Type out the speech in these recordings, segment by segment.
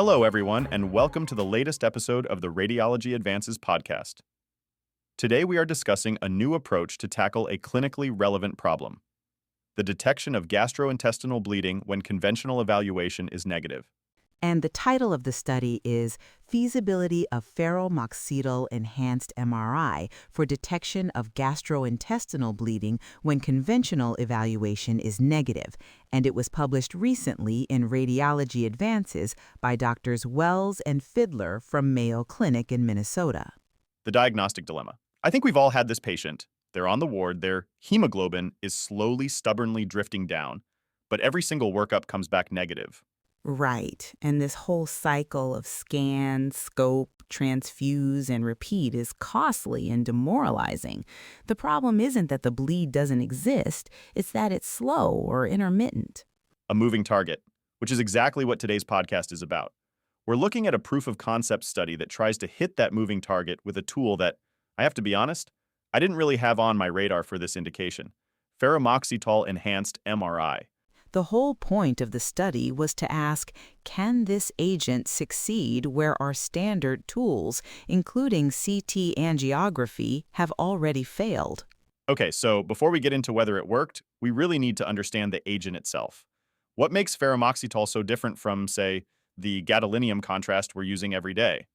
Hello, everyone, and welcome to the latest episode of the Radiology Advances podcast. Today, we are discussing a new approach to tackle a clinically relevant problem: the detection of gastrointestinal bleeding when conventional evaluation is negative. And the title of the study is Feasibility of Ferumoxytol-enhanced MRI for detection of gastrointestinal bleeding when conventional evaluation is negative, and it was published recently in Radiology Advances by Drs. Wells and Fiedler from Mayo Clinic in Minnesota. The diagnostic dilemma. I think we've all had this patient. They're on the ward, their hemoglobin is slowly, stubbornly drifting down, but every single workup comes back negative. Right, and this whole cycle of scan, scope, transfuse, and repeat is costly and demoralizing. The problem isn't that the bleed doesn't exist, it's that it's slow or intermittent. A moving target, which is exactly what today's podcast is about. We're looking at a proof of concept study that tries to hit that moving target with a tool that, I have to be honest, I didn't really have on my radar for this indication: Ferumoxytol-enhanced MRI. The whole point of the study was to ask, can this agent succeed where our standard tools, including CT angiography, have already failed? Okay, so before we get into whether it worked, we really need to understand the agent itself. What makes ferumoxytol so different from, say, the gadolinium contrast we're using every day?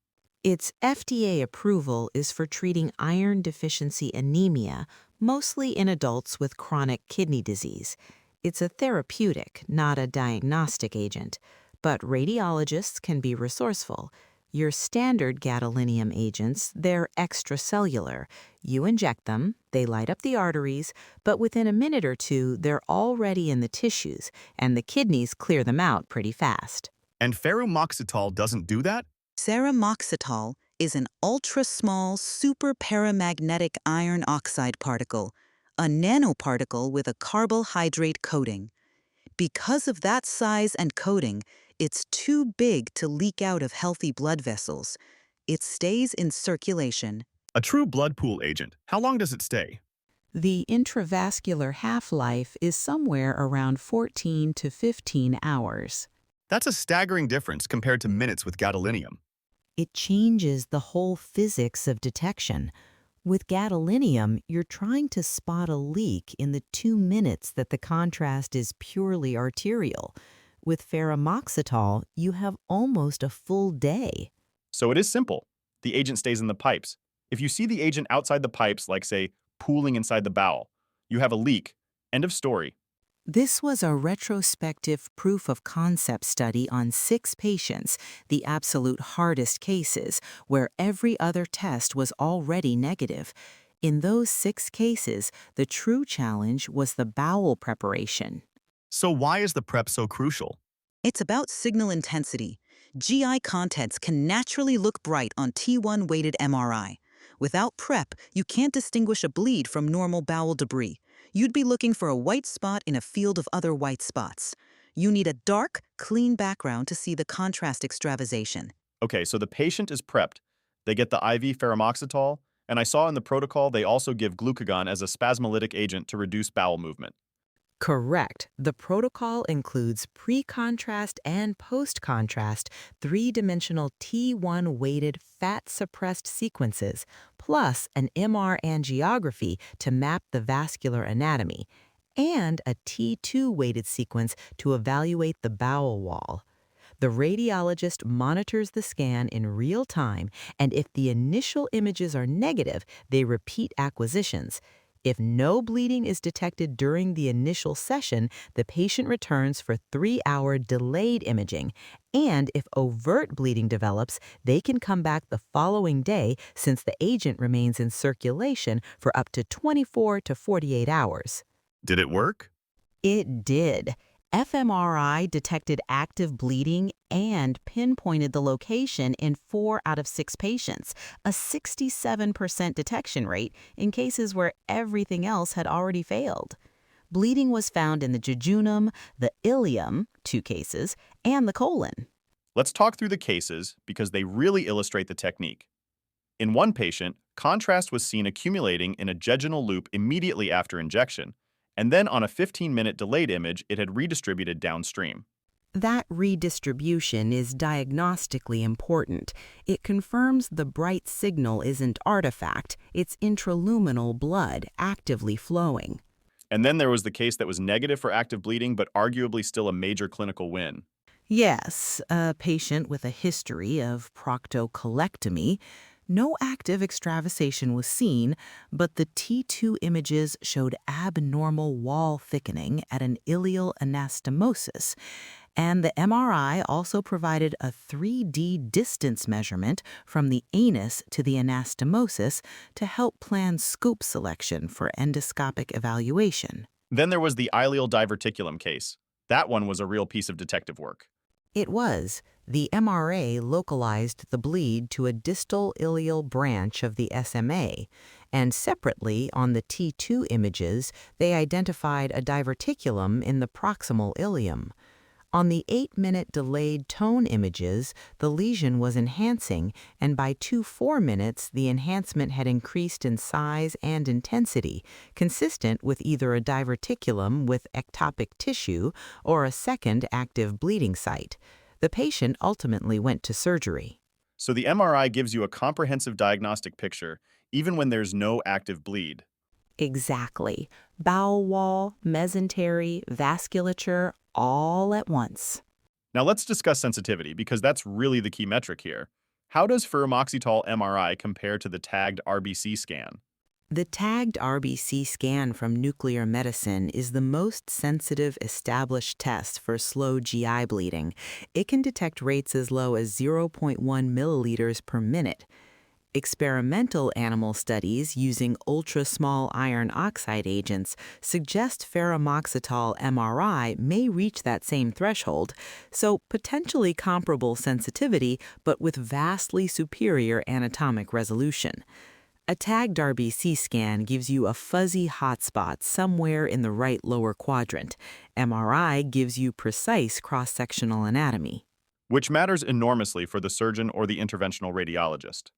Its FDA approval is for treating iron deficiency anemia, mostly in adults with chronic kidney disease. It's a therapeutic, not a diagnostic agent, but radiologists can be resourceful. Your standard gadolinium agents, they're extracellular. You inject them, they light up the arteries, but within a minute or two, they're already in the tissues, and the kidneys clear them out pretty fast. And ferumoxytol doesn't do that? Ferumoxytol is an ultra-small superparamagnetic iron oxide particle, a nanoparticle with a carbohydrate coating. Because of that size and coating, it's too big to leak out of healthy blood vessels. It stays in circulation. A true blood pool agent. How long does it stay? The intravascular half-life is somewhere around 14 to 15 hours. That's a staggering difference compared to minutes with gadolinium. It changes the whole physics of detection. With gadolinium, you're trying to spot a leak in the 2 minutes that the contrast is purely arterial. With ferumoxytol, you have almost a full day. So it is simple. The agent stays in the pipes. If you see the agent outside the pipes, like, say, pooling inside the bowel, you have a leak. End of story. This was a retrospective proof of concept study on 6 patients, the absolute hardest cases, where every other test was already negative. In those 6 cases, the true challenge was the bowel preparation. So why is the prep so crucial? It's about signal intensity. GI contents can naturally look bright on T1-weighted MRI. Without prep, you can't distinguish a bleed from normal bowel debris. You'd be looking for a white spot in a field of other white spots. You need a dark, clean background to see the contrast extravasation. Okay, so the patient is prepped. They get the IV ferumoxytol, and I saw in the protocol they also give glucagon as a spasmolytic agent to reduce bowel movement. Correct. The protocol includes pre-contrast and post-contrast 3-dimensional T1-weighted fat-suppressed sequences, plus an MR angiography to map the vascular anatomy, and a T2-weighted sequence to evaluate the bowel wall. The radiologist monitors the scan in real time, and if the initial images are negative, they repeat acquisitions. If no bleeding is detected during the initial session, the patient returns for 3-hour delayed imaging. And if overt bleeding develops, they can come back the following day since the agent remains in circulation for up to 24 to 48 hours. Did it work? It did. fMRI detected active bleeding and pinpointed the location in 4 out of 6 patients, a 67% detection rate in cases where everything else had already failed. Bleeding was found in the jejunum, the ileum, 2 cases, and the colon. Let's talk through the cases because they really illustrate the technique. In one patient, contrast was seen accumulating in a jejunal loop immediately after injection, and then on a 15-minute delayed image, it had redistributed downstream. That redistribution is diagnostically important. It confirms the bright signal isn't artifact, it's intraluminal blood actively flowing. And then there was the case that was negative for active bleeding, but arguably still a major clinical win. Yes, a patient with a history of proctocolectomy. No active extravasation was seen, but the T2 images showed abnormal wall thickening at an ileal anastomosis, and the MRI also provided a 3D distance measurement from the anus to the anastomosis to help plan scope selection for endoscopic evaluation. Then there was the ileal diverticulum case. That one was a real piece of detective work. It was. The MRA localized the bleed to a distal ileal branch of the SMA, and separately on the T2 images, they identified a diverticulum in the proximal ileum. On the 8-minute delayed tone images, the lesion was enhancing, and by 2-4 minutes, the enhancement had increased in size and intensity, consistent with either a diverticulum with ectopic tissue or a second active bleeding site. The patient ultimately went to surgery. So the MRI gives you a comprehensive diagnostic picture, even when there's no active bleed. Exactly. Bowel wall, mesentery, vasculature, all at once. Now let's discuss sensitivity, because that's really the key metric here. How does ferumoxytol MRI compare to the tagged RBC scan? The tagged RBC scan from nuclear medicine is the most sensitive established test for slow GI bleeding. It can detect rates as low as 0.1 milliliters per minute. Experimental animal studies using ultra-small iron oxide agents suggest ferumoxytol MRI may reach that same threshold, so potentially comparable sensitivity but with vastly superior anatomic resolution. A tagged RBC scan gives you a fuzzy hotspot somewhere in the right lower quadrant. MRI gives you precise cross-sectional anatomy. Which matters enormously for the surgeon or the interventional radiologist.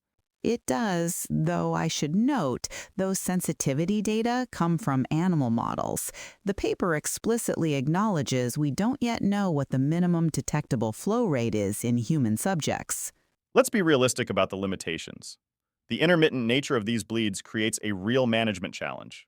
It does, though I should note, those sensitivity data come from animal models. The paper explicitly acknowledges we don't yet know what the minimum detectable flow rate is in human subjects. Let's be realistic about the limitations. The intermittent nature of these bleeds creates a real management challenge.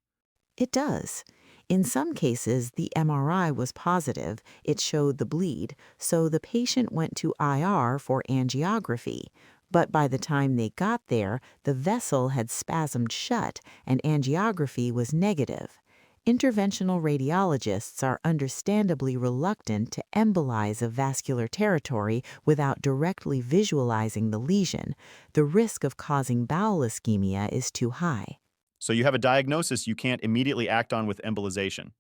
It does. In some cases, the MRI was positive. It showed the bleed, so the patient went to IR for angiography. But by the time they got there, the vessel had spasmed shut and angiography was negative. Interventional radiologists are understandably reluctant to embolize a vascular territory without directly visualizing the lesion. The risk of causing bowel ischemia is too high. So you have a diagnosis you can't immediately act on with embolization.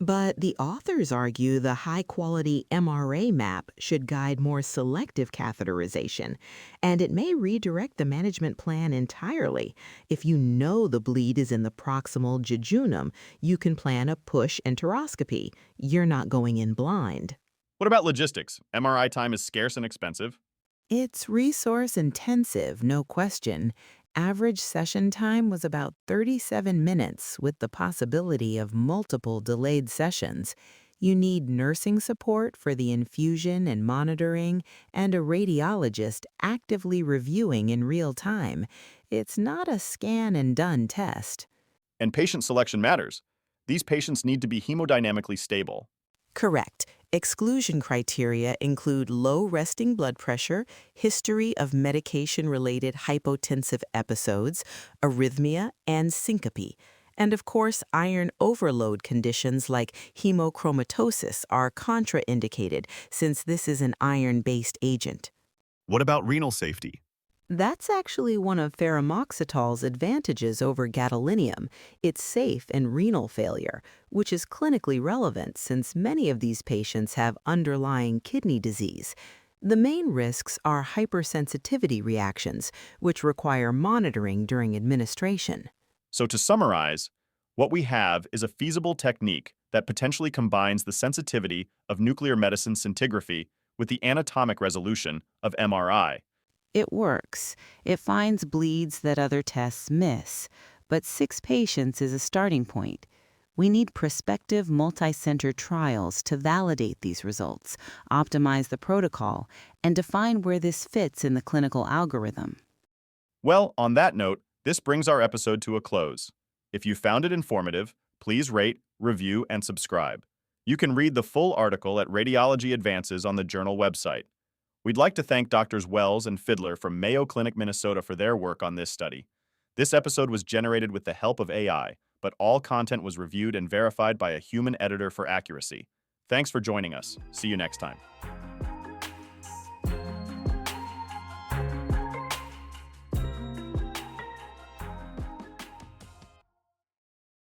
But the authors argue the high-quality MRA map should guide more selective catheterization, and it may redirect the management plan entirely. If you know the bleed is in the proximal jejunum, you can plan a push enteroscopy. You're not going in blind. What about logistics? MRI time is scarce and expensive. It's resource-intensive, no question. Average session time was about 37 minutes with the possibility of multiple delayed sessions. You need nursing support for the infusion and monitoring, and a radiologist actively reviewing in real time. It's not a scan-and-done test. And patient selection matters. These patients need to be hemodynamically stable. Correct. Exclusion criteria include low resting blood pressure, history of medication-related hypotensive episodes, arrhythmia, and syncope. And of course, iron overload conditions like hemochromatosis are contraindicated since this is an iron-based agent. What about renal safety? That's actually one of ferumoxytol's advantages over gadolinium. It's safe in renal failure, which is clinically relevant since many of these patients have underlying kidney disease. The main risks are hypersensitivity reactions, which require monitoring during administration. So to summarize, what we have is a feasible technique that potentially combines the sensitivity of nuclear medicine scintigraphy with the anatomic resolution of MRI. It works. It finds bleeds that other tests miss, but 6 patients is a starting point. We need prospective multi-center trials to validate these results, optimize the protocol, and define where this fits in the clinical algorithm. Well, on that note, this brings our episode to a close. If you found it informative, please rate, review, and subscribe. You can read the full article at Radiology Advances on the journal website. We'd like to thank Drs. Wells and Fiedler from Mayo Clinic Minnesota for their work on this study. This episode was generated with the help of AI, but all content was reviewed and verified by a human editor for accuracy. Thanks for joining us. See you next time.